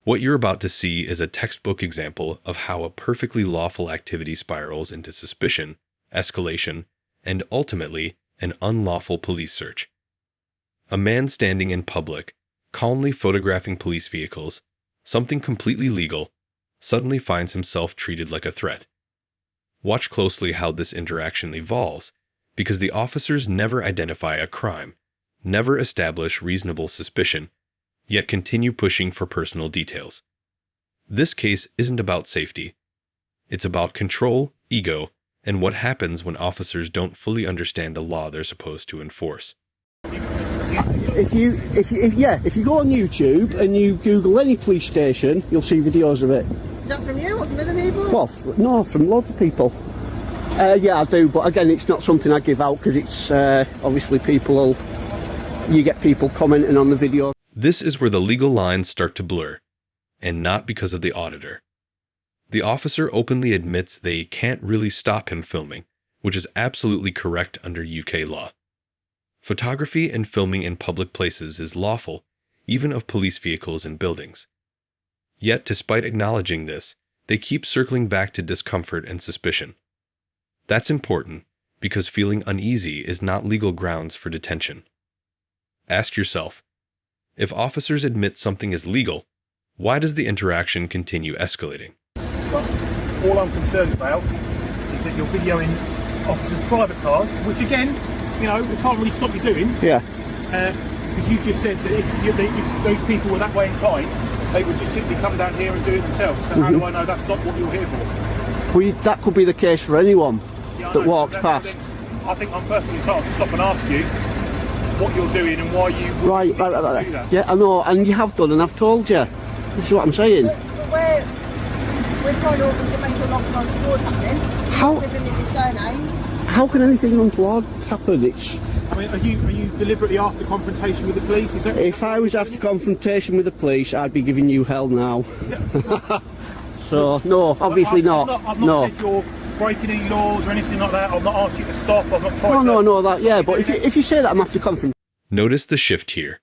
What you're about to see is a textbook example of how a perfectly lawful activity spirals into suspicion, escalation, and ultimately an unlawful police search. A man standing in public, calmly photographing police vehicles, something completely legal, suddenly finds himself treated like a threat. Watch closely how this interaction evolves, because the officers never identify a crime, never establish reasonable suspicion, yet continue pushing for personal details. This case isn't about safety. It's about control, ego, and what happens when officers don't fully understand the law they're supposed to enforce. If you go on YouTube and you Google any police station, you'll see videos of it. Is that from you or from other people? Well, no, from loads of people. Yeah, I do, but again, it's not something I give out because it's obviously you get people commenting on the video. This is where the legal lines start to blur, and not because of the auditor. The officer openly admits they can't really stop him filming, which is absolutely correct under UK law. Photography and filming in public places is lawful, even of police vehicles and buildings. Yet, despite acknowledging this, they keep circling back to discomfort and suspicion. That's important, because feeling uneasy is not legal grounds for detention. Ask yourself, if officers admit something is legal, why does the interaction continue escalating? All I'm concerned about is that you're videoing officers' private cars, which again, we can't really stop you doing. Yeah. Because you just said that if those people were that way inclined, they would just simply come down here and do it themselves. So how do I know that's not what you're here for? Well, that could be the case for anyone that walks past. I think I'm perfectly entitled to stop and ask you what you're doing and why you would do that. Yeah, I know, and you have done, and I've told you. This is what I'm saying. But we're trying to obviously make sure nothing untoward's happening. How? Living in your surname. How can anything untoward happen? I mean, are you deliberately after confrontation with the police? Is that If I was after confrontation with the police, I'd be giving you hell now. So, no, obviously not. I've not said you're breaking any laws or anything like that. I've not asked you to stop. I've not tried to... but if you say that I'm after confrontation... Notice the shift here.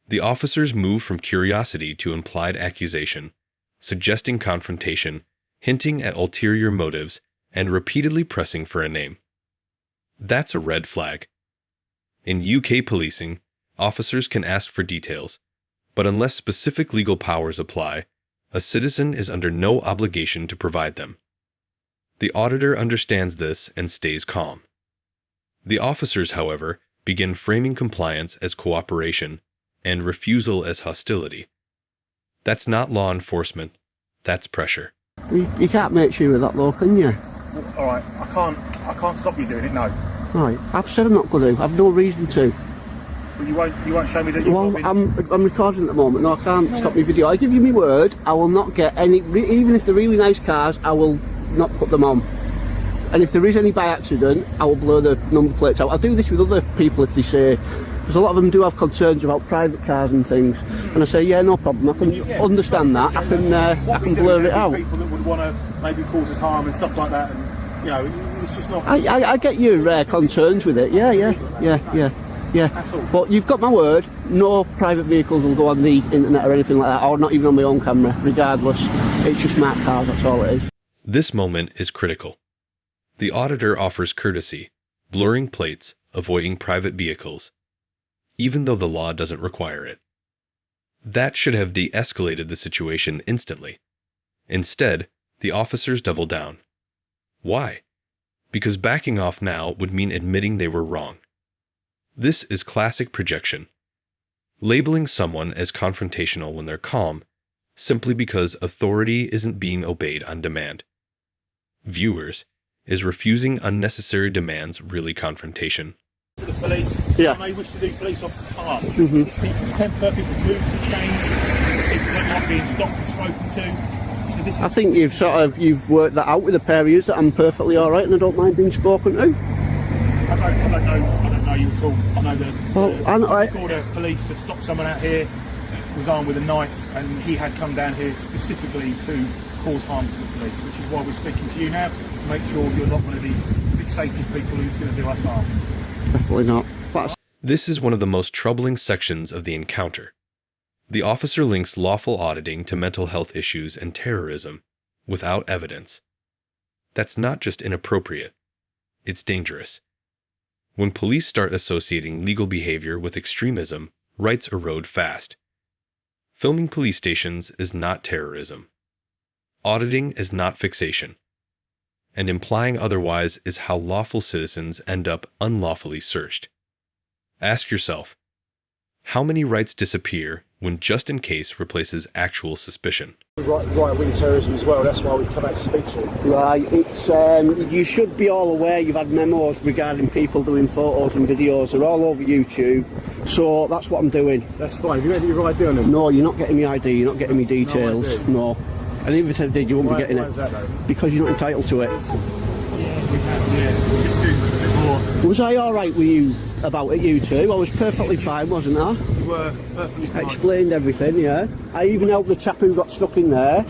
The officers move from curiosity to implied accusation, suggesting confrontation, hinting at ulterior motives, and repeatedly pressing for a name. That's a red flag. In UK policing, officers can ask for details, but unless specific legal powers apply, a citizen is under no obligation to provide them. The auditor understands this and stays calm. The officers, however, begin framing compliance as cooperation and refusal as hostility. That's not law enforcement, that's pressure. You can't make sure of that though, can you? All right, I can't stop you doing it. No. Right, I've said I'm not going to. I've no reason to. But you won't show me that you've Well, I'm recording at the moment. No, I can't stop my video. I give you my word. I will not get any. Even if they're really nice cars, I will not put them on. And if there is any by accident, I will blur the number plates out. I do this with other people if they say, because a lot of them do have concerns about private cars and things. And I say, yeah, no problem. I can understand that. I can blur it out. People that would want to maybe cause us harm and stuff like that, and it's just not. I get your concerns with it. Yeah. But you've got my word. No private vehicles will go on the internet or anything like that, or not even on my own camera. Regardless, it's just marked cars. That's all it is. This moment is critical. The auditor offers courtesy, blurring plates, avoiding private vehicles, even though the law doesn't require it. That should have de-escalated the situation instantly. Instead, the officers double down. Why? Because backing off now would mean admitting they were wrong. This is classic projection. Labeling someone as confrontational when they're calm, simply because authority isn't being obeyed on demand. Viewers, is refusing unnecessary demands really confrontation? The police, when they wish to do police officer harm, people's temper, people's mood to change, people that are being stopped and spoken to. So this I think you've worked that out with a pair of yous that I'm perfectly alright and I don't mind being spoken to. I don't know you at all. I know that the border police have stopped someone out here who was armed with a knife, and he had come down here specifically to cause harm to the police, which is why we're speaking to you now, to make sure you're not one of these fixated people who's going to do us harm. Definitely not. This is one of the most troubling sections of the encounter. The officer links lawful auditing to mental health issues and terrorism without evidence. That's not just inappropriate, it's dangerous. When police start associating legal behavior with extremism, rights erode fast. Filming police stations is not terrorism. Auditing is not fixation. And implying otherwise is how lawful citizens end up unlawfully searched. Ask yourself, how many rights disappear when just in case replaces actual suspicion? Right-wing terrorism as well, that's why we come out to speak to you. Right, it's, you should be all aware you've had memos regarding people doing photos and videos. They're all over YouTube, so that's what I'm doing. That's fine. Have you got your ID on them? No, you're not getting me ID, you're not getting me details, no. And even if I did, you wouldn't be getting why is that, though? Because you're not entitled to it. Yeah, we have, yeah. We're just doing a bit more. Was I alright with you about it, you two? I was perfectly fine, wasn't I? You were perfectly I fine. explained everything, yeah. I even helped the chap who got stuck in there.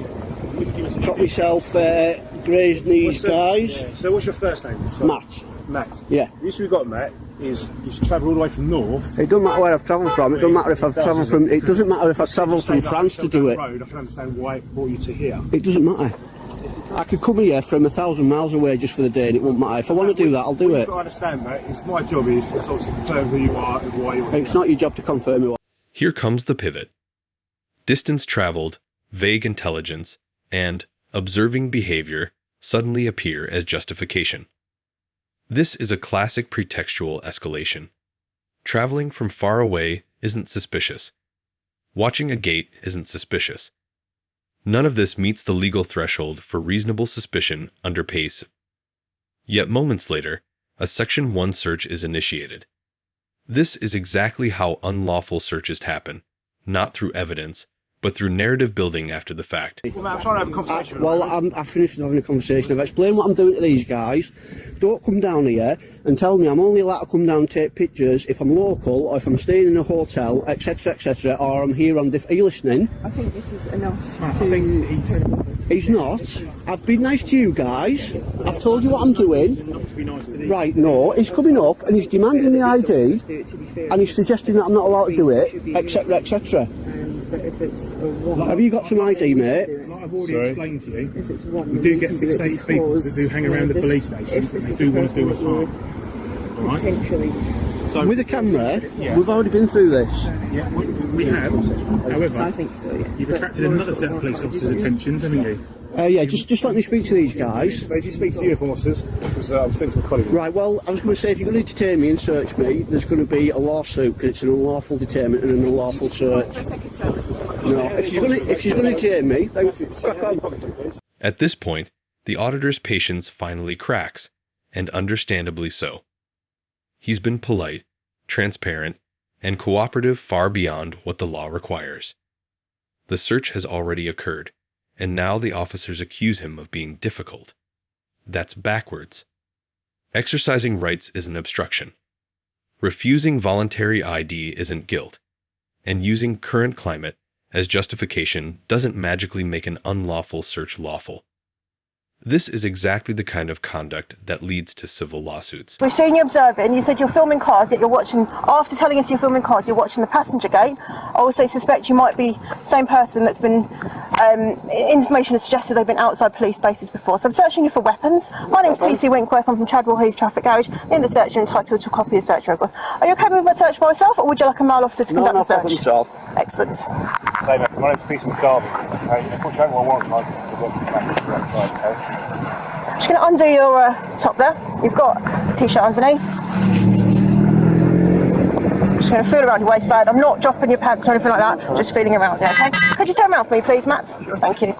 Got myself grazed knees, guys. Yeah. So what's your first name? Sorry. Matt. Matt. Yeah. The issue we've got, Matt, is you should travel all the way from north. It doesn't matter where I've travelled from. It doesn't matter if I've travelled from. It doesn't matter if I've travelled from France to do it. I can understand why it brought you to here. It doesn't matter. I could come here from 1,000 miles away just for the day and it won't matter. If I want to do that, I'll do What it. you've got to understand, mate, is my job is to sort of confirm who you are and why you're here. It's not your job to confirm who I am. Here comes the pivot. Distance traveled, vague intelligence, and observing behavior suddenly appear as justification. This is a classic pretextual escalation. Traveling from far away isn't suspicious. Watching a gate isn't suspicious. None of this meets the legal threshold for reasonable suspicion under PACE. Yet moments later, a Section 1 search is initiated. This is exactly how unlawful searches happen, not through evidence, but through narrative building after the fact. Well, mate, I'm trying to have a conversation. Well, I've finished having a conversation. I've explained what I'm doing to these guys. Don't come down here and tell me I'm only allowed to come down and take pictures if I'm local or if I'm staying in a hotel, etc., or I'm here on... Are you listening? I think this is enough. I think He's not. I've been nice to you guys. I've told you what I'm doing. not to be nice to these. Right, no, he's coming up and he's demanding the ID and he's suggesting that I'm not allowed to do it, etc., etc. But if it's a one, Have you got some ID, mate? Like I've already explained to you, if it's one, we do get you can do it fixated people that do hang around the because police if stations and this they is do want to do us for harm. Alright? potentially. So, With a camera, Yeah. we've already been through this. yeah, we have. However, I think so, yeah. you've But attracted another set of police officers' attentions, haven't you? Yeah, just let me speak to these guys. But if you speak to uniform officers, because I'm speaking to my colleague. Right, well, I was going to say, if you're going to detain me and search me, there's going to be a lawsuit because it's an unlawful detainment and an unlawful search. No, if she's going to detain me, then crack on. At this point, the auditor's patience finally cracks, and understandably so. He's been polite, transparent, and cooperative far beyond what the law requires. The search has already occurred, and now the officers accuse him of being difficult. That's backwards. Exercising rights is an obstruction. Refusing voluntary ID isn't guilt, and using current climate as justification doesn't magically make an unlawful search lawful. This is exactly the kind of conduct that leads to civil lawsuits. We've seen you observing. You said you're filming cars, yet you're watching, after telling us you're filming cars, you're watching the passenger gate. I also suspect you might be the same person that's been, information has suggested they've been outside police spaces before. So I'm searching you for weapons. My name's PC Winkworth, I'm from Chadwell Heath Traffic Garage. In the search, you're entitled to a copy of the search record. Are you okay with my search by myself, or would you like a male officer to conduct the search? No. Excellent. Say, mate, my name's Peter McDarby. Okay, unfortunately, I haven't got a warrant card to go to the back of that side, okay? I'm just going to undo your top there. You've got a t-shirt underneath. Just going to feel around your waistband. I'm not dropping your pants or anything like that. Just feeling around it, okay? Could you turn around for me, please, Matt? Thank you.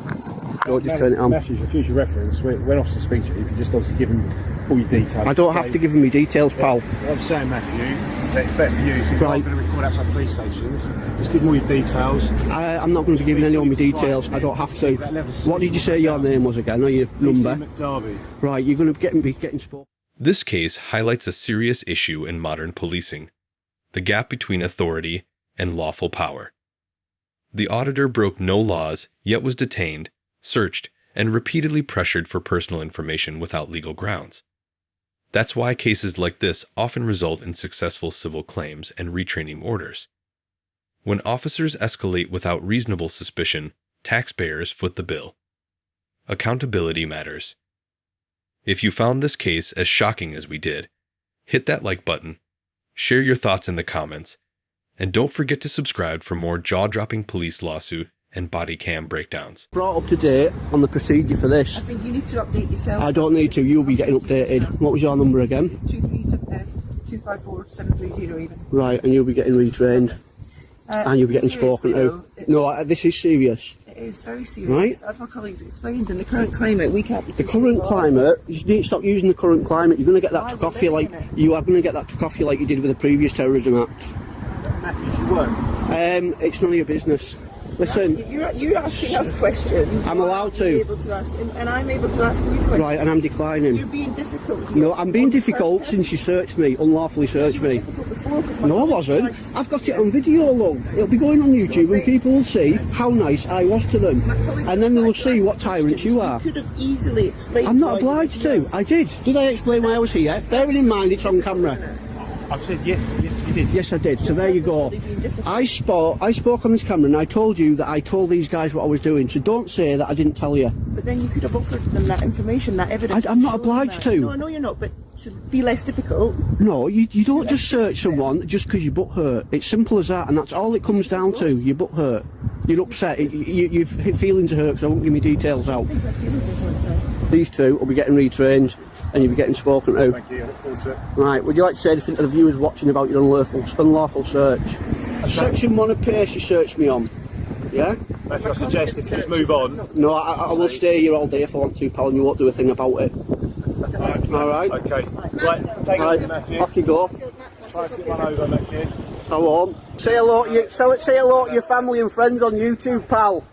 Don't just turn it on. Matthew, for future reference, when officers speak to you, if you just obviously give them all your details. I don't have to give him me details, pal. What I'm saying, Matthew, so it's better for you. So if Right. you're going to record outside police stations, just give them all your details. I'm not going to be giving anyone my details. I don't have to. What did you say your name was again, or your number? McDarby. Right, you're going to be getting spoken. This case highlights a serious issue in modern policing: the gap between authority and lawful power. The auditor broke no laws, yet was detained, searched, and repeatedly pressured for personal information without legal grounds. That's why cases like this often result in successful civil claims and retraining orders. When officers escalate without reasonable suspicion, taxpayers foot the bill. Accountability matters. If you found this case as shocking as we did, hit that like button, share your thoughts in the comments, and don't forget to subscribe for more jaw-dropping police lawsuit and body cam breakdowns. Brought up to date on the procedure for this. I think you need to update yourself. I don't need to, you'll be getting updated. What was your number again? 254-730 even. Right, and you'll be getting retrained. And you'll be getting spoken to. No, this is serious. It is very serious. Right. As my colleagues explained, in the current climate, we can't be... The current climate, you need to stop using the current climate. You're going to get that took off you like... You are going to get that took off you like you did with the previous terrorism act. Matthews, you weren't. It's none of your business. Listen, You're asking us questions. I'm allowed to. Able to ask, and I'm able to ask you questions. Right, and I'm declining. You're being difficult here. No, I'm being difficult since you searched me, unlawfully searched me. No, I wasn't. I've got it on video, love. It'll be going on YouTube and people will see how nice I was to them. And then they'll see what tyrants you are. You could have easily explained. I'm not obliged to. I did. Did I explain why I was here? Bearing in mind it's on camera. I've said yes, you did. Yes, I did. So there you go. I spoke on this camera and I told you that I told these guys what I was doing. So don't say that I didn't tell you. But then you could have offered them that information, that evidence. I'm not obliged to. No, I know you're not, but to be less difficult. No, you don't just search someone just because your butt hurt. It's simple as that, and that's all it comes down to. Your butt hurt. You're upset. Your feelings are hurt because I won't give me details out. These two will be getting retrained. And you'll be getting spoken to. Thank you, I look forward to it. Right, would you like to say anything to the viewers watching about your unlawful search? Section 1 of PACE you searched me on. Yeah? Matthew, I suggest if you just move on. No, I will stay here all day if I want to, pal, and you won't do a thing about it. Alright? Okay. Right, take it, Matthew. Off you go. Try to get one over, Matthew. I won't. Say hello to your family and friends on YouTube, pal.